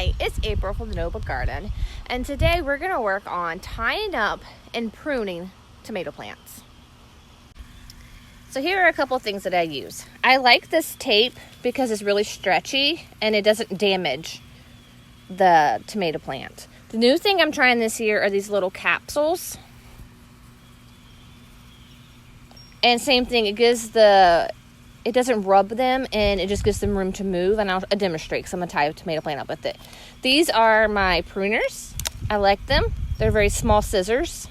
Hi, it's April from the Notebook Garden, and today we're going to work on tying up and pruning tomato plants. So here are a couple things that I use. I like this tape because it's really stretchy and it doesn't damage the tomato plant. The new thing I'm trying this year are these little capsules. And same thing, it doesn't rub them and it just gives them room to move, and I'll demonstrate because I'm going to tie a tomato plant up with it. These are my pruners. I like them. They're very small scissors,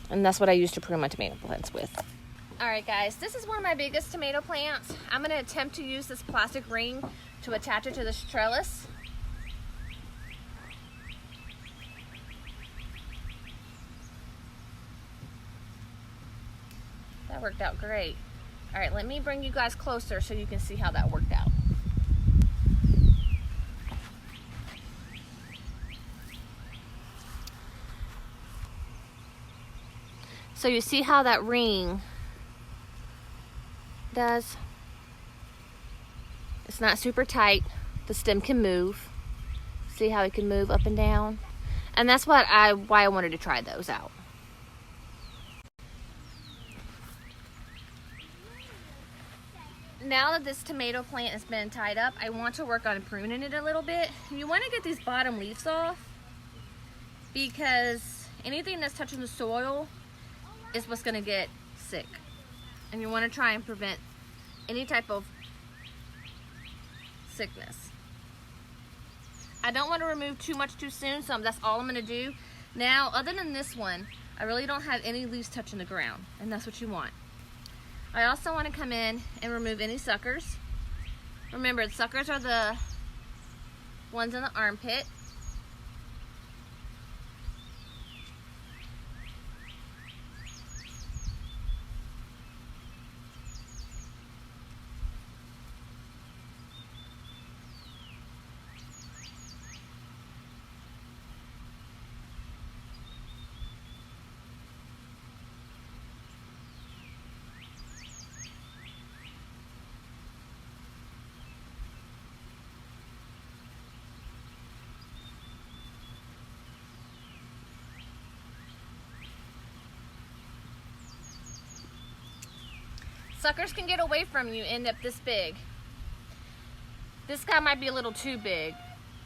and that's what I use to prune my tomato plants with. Alright guys, this is one of my biggest tomato plants. I'm going to attempt to use this plastic ring to attach it to this trellis. That worked out great. All right, let me bring you guys closer so you can see how that worked out. So you see how that ring does? It's not super tight. The stem can move. See how it can move up and down? And that's why I wanted to try those out. Now that this tomato plant has been tied up, I want to work on pruning it a little bit. You want to get these bottom leaves off because anything that's touching the soil is what's going to get sick. And you want to try and prevent any type of sickness. I don't want to remove too much too soon, so that's all I'm going to do. Now, other than this one, I really don't have any leaves touching the ground, and that's what you want. I also want to come in and remove any suckers. Remember, the suckers are the ones in the armpit. Suckers can get away from you, end up this big. This guy might be a little too big,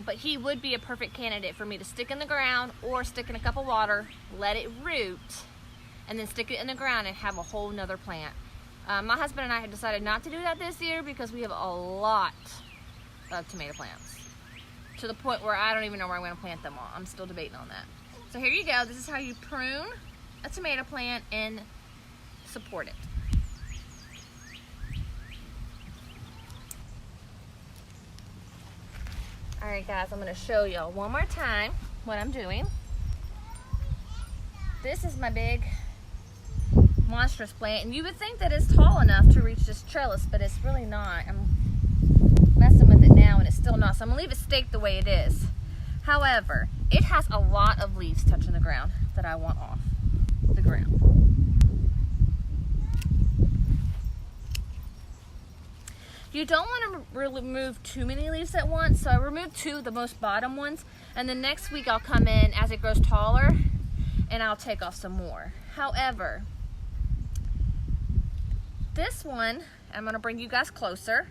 but he would be a perfect candidate for me to stick in the ground or stick in a cup of water, let it root, and then stick it in the ground and have a whole nother plant. My husband and I had decided not to do that this year because we have a lot of tomato plants, to the point where I don't even know where I'm going to plant them all. I'm still debating on that. So here you go. This is how you prune a tomato plant and support it. Alright guys, I'm going to show y'all one more time what I'm doing. This is my big monstrous plant, and you would think that it's tall enough to reach this trellis, but it's really not. I'm messing with it now and it's still not, so I'm going to leave it staked the way it is. However, it has a lot of leaves touching the ground that I want off the ground. You don't want to remove too many leaves at once, so I removed two of the most bottom ones, and then next week I'll come in as it grows taller and I'll take off some more. However, this one, I'm going to bring you guys closer.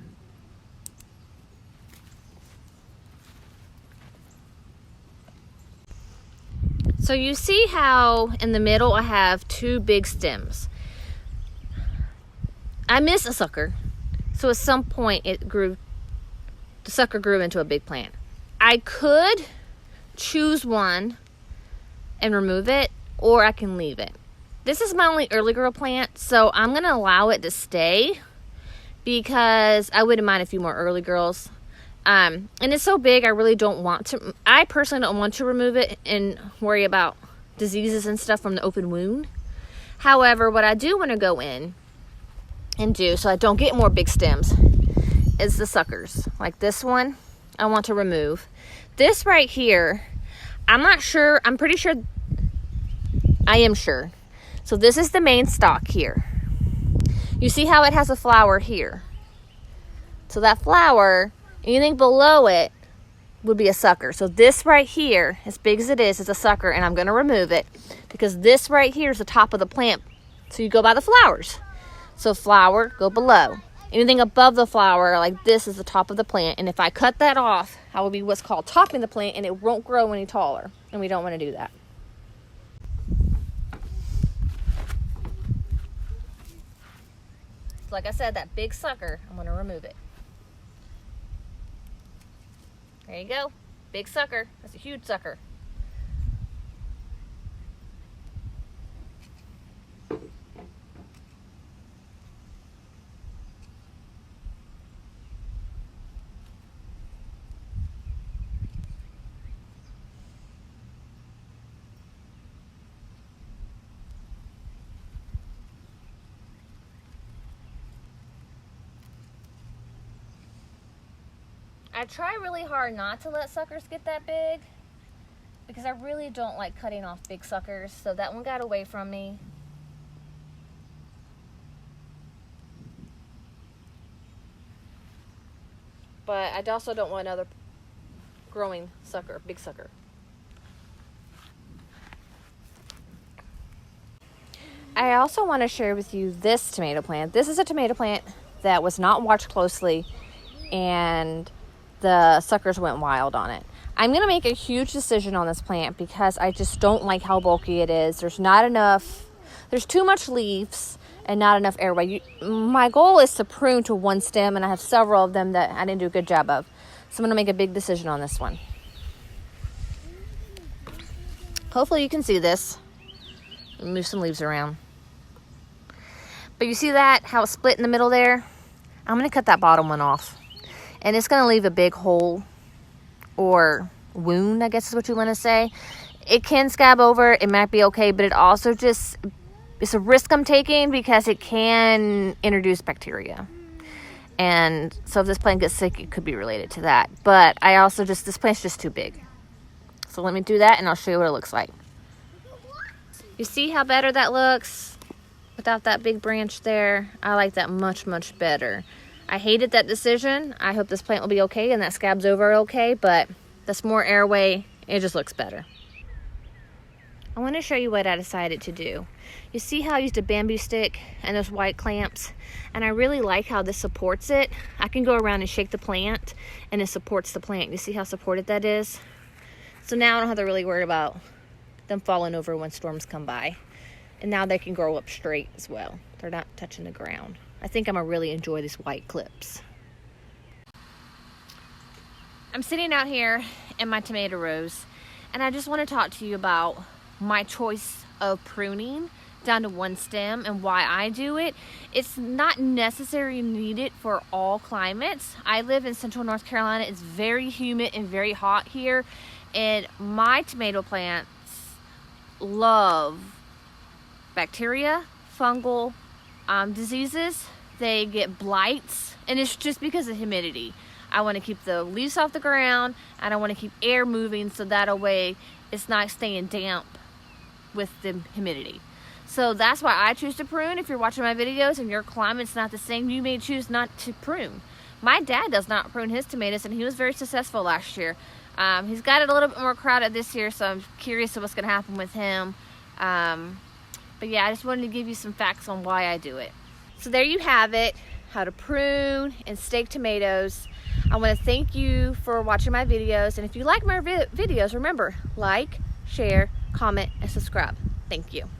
So you see how in the middle I have two big stems. I miss a sucker. So at some point the sucker grew into a big plant. I could choose one and remove it, or I can leave it. This is my only early girl plant, so I'm going to allow it to stay because I wouldn't mind a few more early girls. And it's so big, I personally don't want to remove it and worry about diseases and stuff from the open wound. However, what I do want to go in and do, so I don't get more big stems, is the suckers. Like this one, I want to remove. This right here, I'm not sure, I'm pretty sure, I am sure. So this is the main stalk here. You see how it has a flower here? So that flower, anything below it would be a sucker. So this right here, as big as it is a sucker, and I'm going to remove it because this right here is the top of the plant. So you go by the flowers. So flower, go below. Anything above the flower, like this, is the top of the plant. And if I cut that off, I will be what's called topping the plant, and it won't grow any taller. And we don't want to do that. So like I said, that big sucker, I'm going to remove it. There you go. Big sucker. That's a huge sucker. I try really hard not to let suckers get that big because I really don't like cutting off big suckers. So that one got away from me. But I also don't want another growing sucker, big sucker. I also want to share with you this tomato plant. This is a tomato plant that was not watched closely, and the suckers went wild on it. I'm going to make a huge decision on this plant because I just don't like how bulky it is. There's too much leaves and not enough airway. My goal is to prune to one stem, and I have several of them that I didn't do a good job of. So I'm going to make a big decision on this one. Hopefully you can see this. Move some leaves around. But you see that, how it's split in the middle there? I'm going to cut that bottom one off. And it's going to leave a big hole or wound, I guess is what you want to say. It can scab over. It might be okay, but it also just, it's a risk I'm taking because it can introduce bacteria. And so if this plant gets sick, it could be related to that. But I also this plant's just too big. So let me do that and I'll show you what it looks like. You see how better that looks without that big branch there? I like that much, much better. I hated that decision. I hope this plant will be okay and that scabs over okay, but that's more airway. It just looks better. I want to show you what I decided to do. You see how I used a bamboo stick and those white clamps? And I really like how this supports it. I can go around and shake the plant and it supports the plant. You see how supported that is? So now I don't have to really worry about them falling over when storms come by. And now they can grow up straight as well. They're not touching the ground. I think I'm gonna really enjoy these white clips. I'm sitting out here in my tomato rows, and I just want to talk to you about my choice of pruning down to one stem and why I do it. It's not necessarily needed for all climates. I live in central North Carolina. It's very humid and very hot here, and my tomato plants love bacteria, fungal diseases. They get blights, and it's just because of humidity. I want to keep the leaves off the ground, and I want to keep air moving so that way it's not staying damp with the humidity. So that's why I choose to prune. If you're watching my videos and your climate's not the same, you may choose not to prune. My dad does not prune his tomatoes, and he was very successful last year. He's got it a little bit more crowded this year, so I'm curious of what's going to happen with him. But yeah, I just wanted to give you some facts on why I do it. So there you have it, how to prune and stake tomatoes. I want to thank you for watching my videos. And if you like my videos, remember, like, share, comment, and subscribe. Thank you.